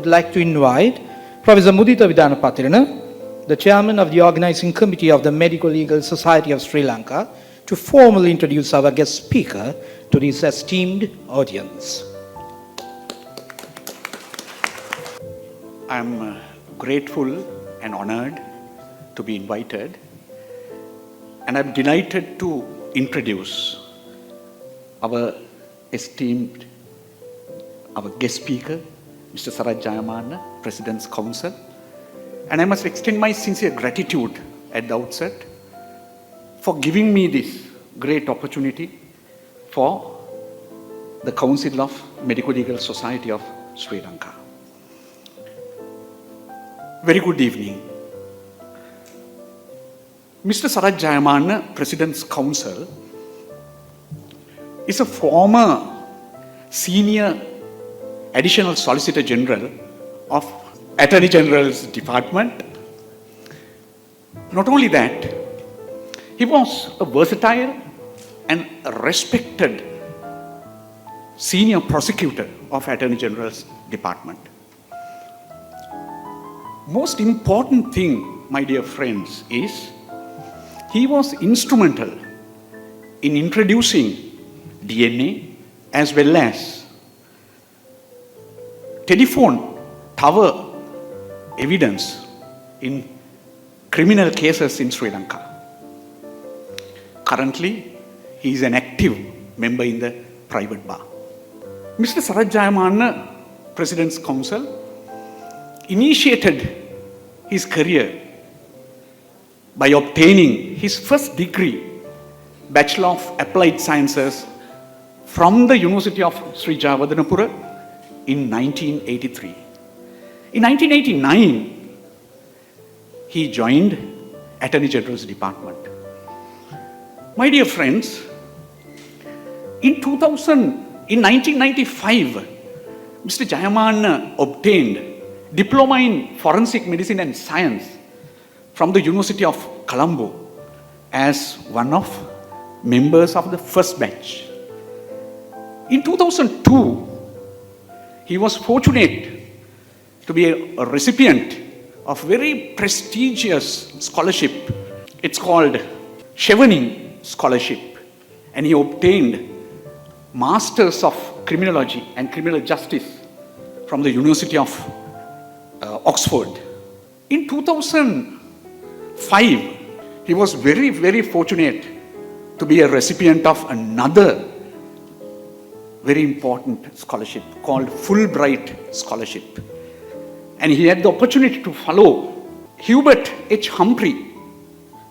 I would like to invite Professor Mudita Vidanapatirana, the chairman of the organizing committee of the Medical Legal Society of Sri Lanka, to formally introduce our guest speaker to this esteemed audience. I am grateful and honored to be invited, and I'm delighted to introduce our esteemed, our guest speaker, Mr. Sarath Jayamanna, President's Council. And I must extend my sincere gratitude at the outset for giving me this great opportunity for the Council of Medical Legal Society of Sri Lanka. Very good evening. Mr. Sarath Jayamanna, President's Council, is a former senior Additional Solicitor General of Attorney General's Department. Not only that, he was a versatile and a respected senior prosecutor of Attorney General's Department. Most important thing, my dear friends, is he was instrumental in introducing DNA as well as telephone tower evidence in criminal cases in Sri Lanka. Currently, he is an active member in the private bar. Mr. Sarath Jayamanna, President's Council, initiated his career by obtaining his first degree, Bachelor of Applied Sciences, from the University of Sri Jayawardenepura in 1983. In 1989, he joined Attorney General's Department. My dear friends, in 1995, Mr. Jayamanna obtained Diploma in Forensic Medicine and Science from the University of Colombo as one of members of the first batch. In 2002, he was fortunate to be a recipient of very prestigious scholarship. It's called Chevening Scholarship, and he obtained Masters of Criminology and Criminal Justice from the University of Oxford. In 2005, he was very, very fortunate to be a recipient of another very important scholarship called Fulbright Scholarship. And he had the opportunity to follow Hubert H. Humphrey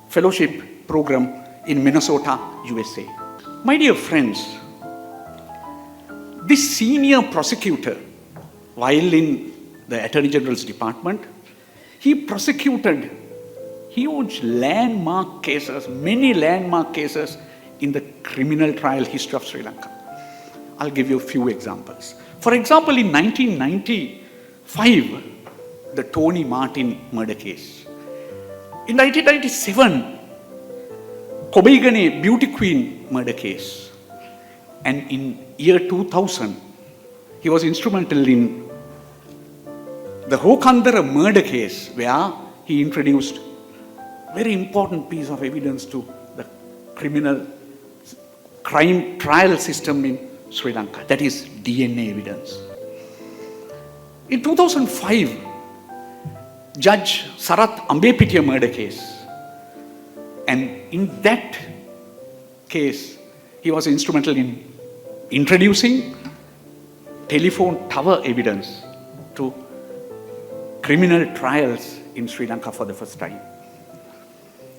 Fellowship Program in Minnesota, USA. My dear friends, this senior prosecutor, while in the Attorney General's Department, he prosecuted huge landmark cases, many landmark cases in the criminal trial history of Sri Lanka. I'll give you a few examples. For example, in 1995, the Tony Martin murder case. In 1997, Kobegane Beauty Queen murder case. And in year 2000, he was instrumental in the Hokandara murder case, where he introduced very important piece of evidence to the crime trial system in Sri Lanka, that is DNA evidence. In 2005, Judge Sarath Ambepitiya murder case, and in that case, he was instrumental in introducing telephone tower evidence to criminal trials in Sri Lanka for the first time.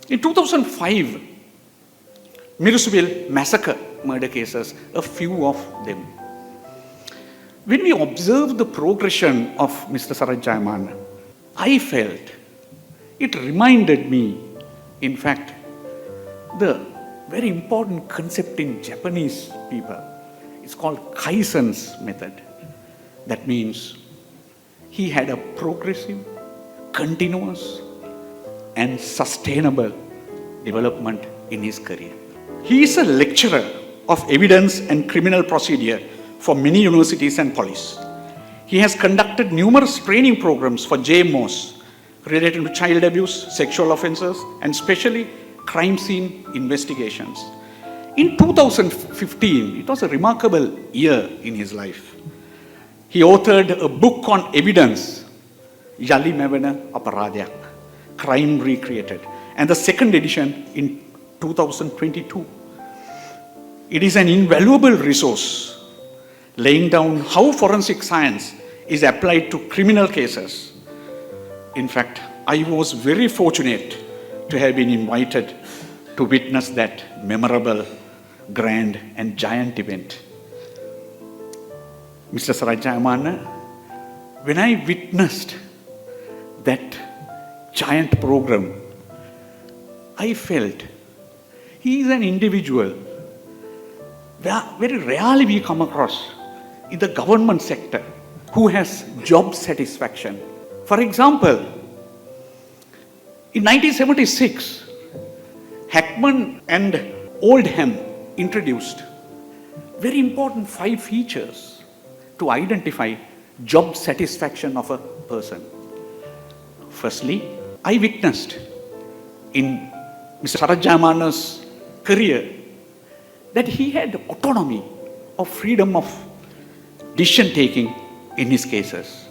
In 2005, Mirusville massacre murder cases, a few of them. When we observe the progression of Mr. Sarath Jayamanna, I felt it reminded me, in fact, the very important concept in Japanese people. It's called Kaizen's method. That means he had a progressive, continuous, and sustainable development in his career. He is a lecturer of evidence and criminal procedure for many universities and police. He has conducted numerous training programs for JMOs related to child abuse, sexual offences, and especially crime scene investigations. In 2015, it was a remarkable year in his life. He authored a book on evidence, Yali Mevana Aparadyak, Crime Recreated, and the second edition in 2022. It is an invaluable resource laying down how forensic science is applied to criminal cases. In fact, I was very fortunate to have been invited to witness that memorable, grand and giant event. Mr. Sarath Jayamanna, when I witnessed that giant program, I felt he is an individual that very rarely we come across in the government sector who has job satisfaction. For example, in 1976, Hackman and Oldham introduced very important 5 features to identify job satisfaction of a person. Firstly, I witnessed in Mr. Sarath Jayamanna's career that he had autonomy or freedom of decision taking in his cases.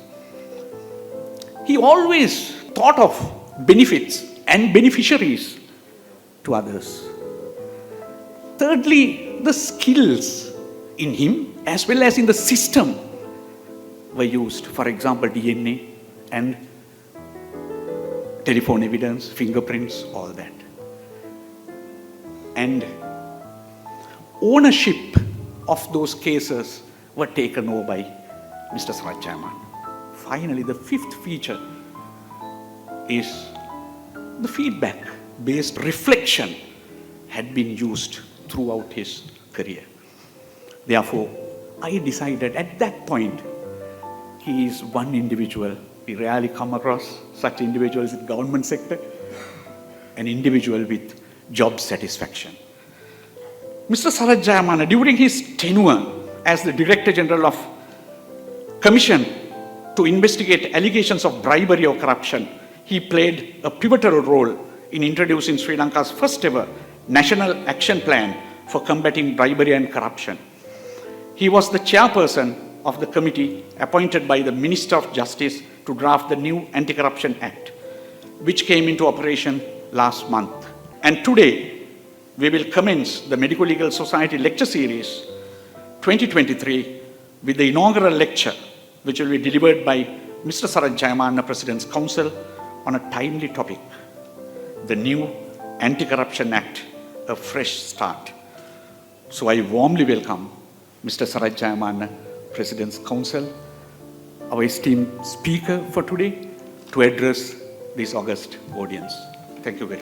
He always thought of benefits and beneficiaries to others. Thirdly, the skills in him as well as in the system were used. For example, DNA and telephone evidence, fingerprints, all that. And ownership of those cases were taken over by Mr. Sarath Jayamanna. Finally, the 5th feature is the feedback-based reflection had been used throughout his career. Therefore, I decided at that point, he is one individual. We rarely come across such individuals in the government sector, an individual with job satisfaction. Mr. Sarath Jayamanna, during his tenure as the Director General of Commission to investigate allegations of bribery or corruption, he played a pivotal role in introducing Sri Lanka's first ever National Action Plan for combating bribery and corruption. He was the chairperson of the committee appointed by the Minister of Justice to draft the new Anti-Corruption Act, which came into operation last month. And today, we will commence the Medical Legal Society Lecture Series 2023 with the inaugural lecture, which will be delivered by Mr. Sarath Jayamanna, President's Counsel, on a timely topic, the new Anti-Corruption Act, a fresh start. So I warmly welcome Mr. Sarath Jayamanna, President's Counsel, our esteemed speaker for today, to address this august audience. Thank you very much.